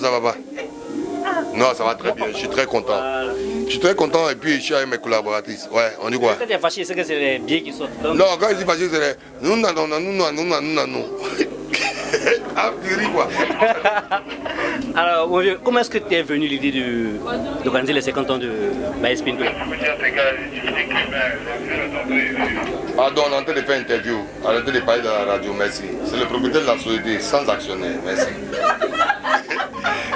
Ça va pas. Non, ça va très bien, je suis très content. Je suis très content et puis je suis avec mes collaboratrices. Ouais, on dit quoi? Quand tu es fâché, c'est que c'est les billets qui sortent. Non, quand je dis fâché, c'est les... Nous, non. Ah, tu ris quoi? Alors, mon vieux, comment est-ce que tu es venu l'idée d'organiser les 50 ans de Baïs Pinto? Pardon, on est en train de faire une interview. Arrêtez de parler dans la radio, merci. C'est le propriétaire de la société, sans actionnaire, merci.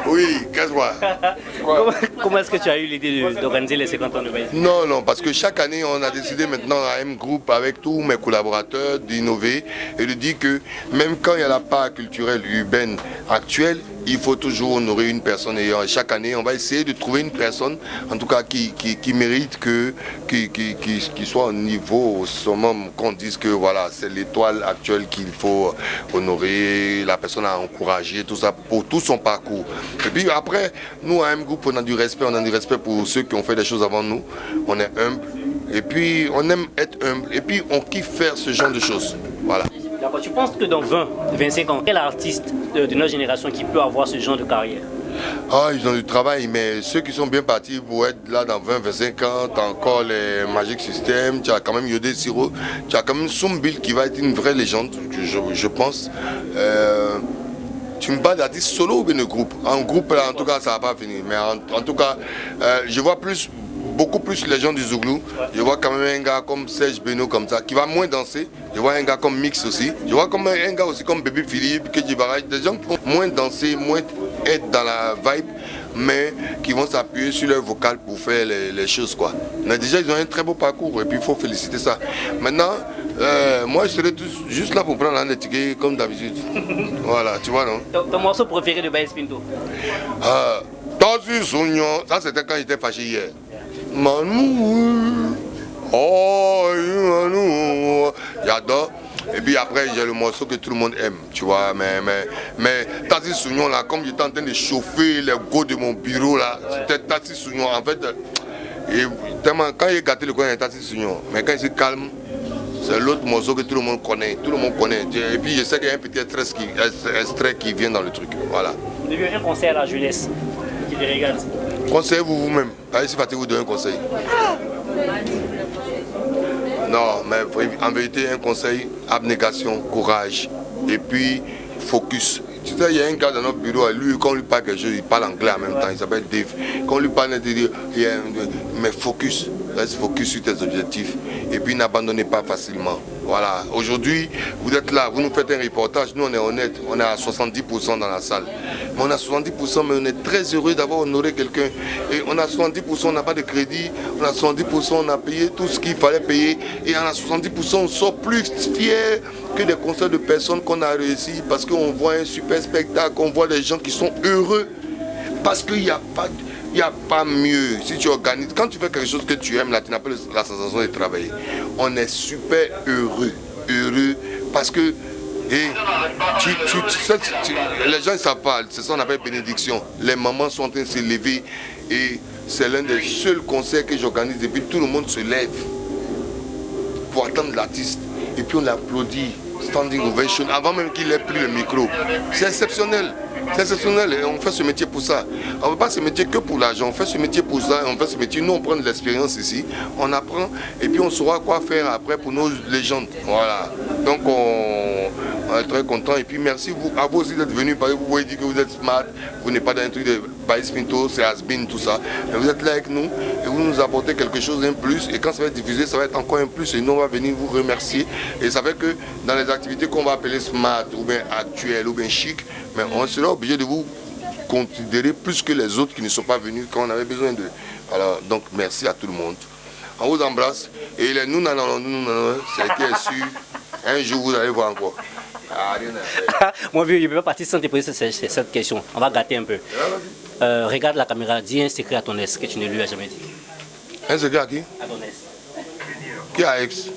Oui, qu'est-ce que Comment est-ce que tu as eu l'idée d'organiser les 50 ans de Baïs Pinto? Non, parce que chaque année, on a décidé maintenant à M Group, avec tous mes collaborateurs, d'innover et de dire que même quand il y a la part culturelle urbaine actuelle, il faut toujours honorer une personne. Et chaque année, on va essayer de trouver une personne, en tout cas, qui mérite qui soit au niveau, au summum, qu'on dise que voilà, c'est l'étoile actuelle qu'il faut honorer, la personne à encourager, tout ça, pour tout son parcours. Et puis après, nous, à M Group, on a du respect pour ceux qui ont fait des choses avant nous. On est humble. Et puis, on aime être humble. Et puis, on kiffe faire ce genre de choses. Voilà. D'accord, tu penses que dans 25 ans, quel artiste de notre génération qui peut avoir ce genre de carrière? Ah, ils ont du travail, mais ceux qui sont bien partis pour être là dans 20-25 ans, tu as encore les Magic System, tu as quand même Yodé Siro, tu as quand même Soumbil qui va être une vraie légende, je pense. Tu me parles d'artistes solo ou bien de groupe? En groupe, là, en tout cas, ça va pas finir. Mais en tout cas, je vois beaucoup plus les gens du Zouglou. Je vois quand même un gars comme Serge Beno comme ça, qui va moins danser. Je vois un gars comme Mix aussi. Je vois comme un gars aussi comme Baby Philippe, Kedji Barrage. Des gens qui vont moins danser, moins être dans la vibe, mais qui vont s'appuyer sur leur vocal pour faire les choses, quoi. Mais déjà, ils ont un très beau parcours et puis il faut féliciter ça. Maintenant, moi, je serai juste là pour prendre un ticket comme d'habitude. Voilà, tu vois, non? Ton morceau préféré de Baïs Pinto? Ça, c'était quand j'étais fâché hier. Manou, oh, j'adore. Et puis après, j'ai le morceau que tout le monde aime, tu vois. Mais Tassi Sougnon, là, comme j'étais en train de chauffer les go de mon bureau, là, c'était Tassi Sougnon. En fait, et tellement, quand il est gâté le coin, il y a Tassi Sougnon. Mais quand il se calme, c'est l'autre morceau que tout le monde connaît. Tout le monde connaît. Et puis je sais qu'il y a un petit extrait qui vient dans le truc. Voilà. Vous devez un conseil à la jeunesse qui les regarde. Conseillez-vous vous-même. Allez, si vous donner un conseil. Non, mais en vérité, un conseil, abnégation, courage. Et puis, focus. Tu sais, il y a un gars dans notre bureau, lui, quand on lui parle quelque chose, il parle anglais en même temps, il s'appelle Dave. Quand on lui parle, il dit, mais focus, reste focus sur tes objectifs. Et puis, n'abandonnez pas facilement. Voilà, aujourd'hui, vous êtes là, vous nous faites un reportage, nous on est honnête, on est à 70% dans la salle. Mais on a 70%, mais on est très heureux d'avoir honoré quelqu'un. Et on a 70%, on n'a pas de crédit, on a 70%, on a payé tout ce qu'il fallait payer. Et on a 70%, on sort plus fiers que des concerts de personnes qu'on a réussi parce qu'on voit un super spectacle, on voit des gens qui sont heureux. Parce qu'il n'y a pas... Il n'y a pas mieux si tu organises. Quand tu fais quelque chose que tu aimes, là, tu n'as pas la sensation de travailler. On est super heureux parce que les gens ne savent pas, c'est ça qu'on appelle bénédiction. Les mamans sont en train de se lever et c'est l'un des seuls concerts que j'organise et puis tout le monde se lève pour attendre l'artiste et puis on l'applaudit. Standing ovation avant même qu'il ait pris le micro. C'est exceptionnel. C'est exceptionnel et on fait ce métier pour ça. On ne fait pas ce métier que pour l'argent, on fait ce métier pour ça, on fait ce métier, nous on prend de l'expérience ici, on apprend et puis on saura quoi faire après pour nos légendes. Voilà. Donc on est très content et puis merci à vous aussi d'être venus. Vous pouvez dire que vous êtes smart, vous n'êtes pas dans un truc de Baïs Pinto, c'est has-been, tout ça. Mais vous êtes là avec nous et vous nous apportez quelque chose d'un plus et quand ça va être diffusé, ça va être encore un plus et nous on va venir vous remercier. Et ça fait que dans les activités qu'on va appeler smart ou bien actuelles ou bien chic, mais on sera obligé de vous considérer plus que les autres qui ne sont pas venus quand on avait besoin d'eux. Alors, donc merci à tout le monde. On vous embrasse. Et les nous, ça a été sûr. Un jour, vous allez voir encore. Mon vieux, je ne peux pas partir sans te poser cette question. On va gâter un peu. Regarde la caméra, dis un secret à ton ex que tu ne lui as jamais dit. Un secret à qui? À ton ex. Qui a ex?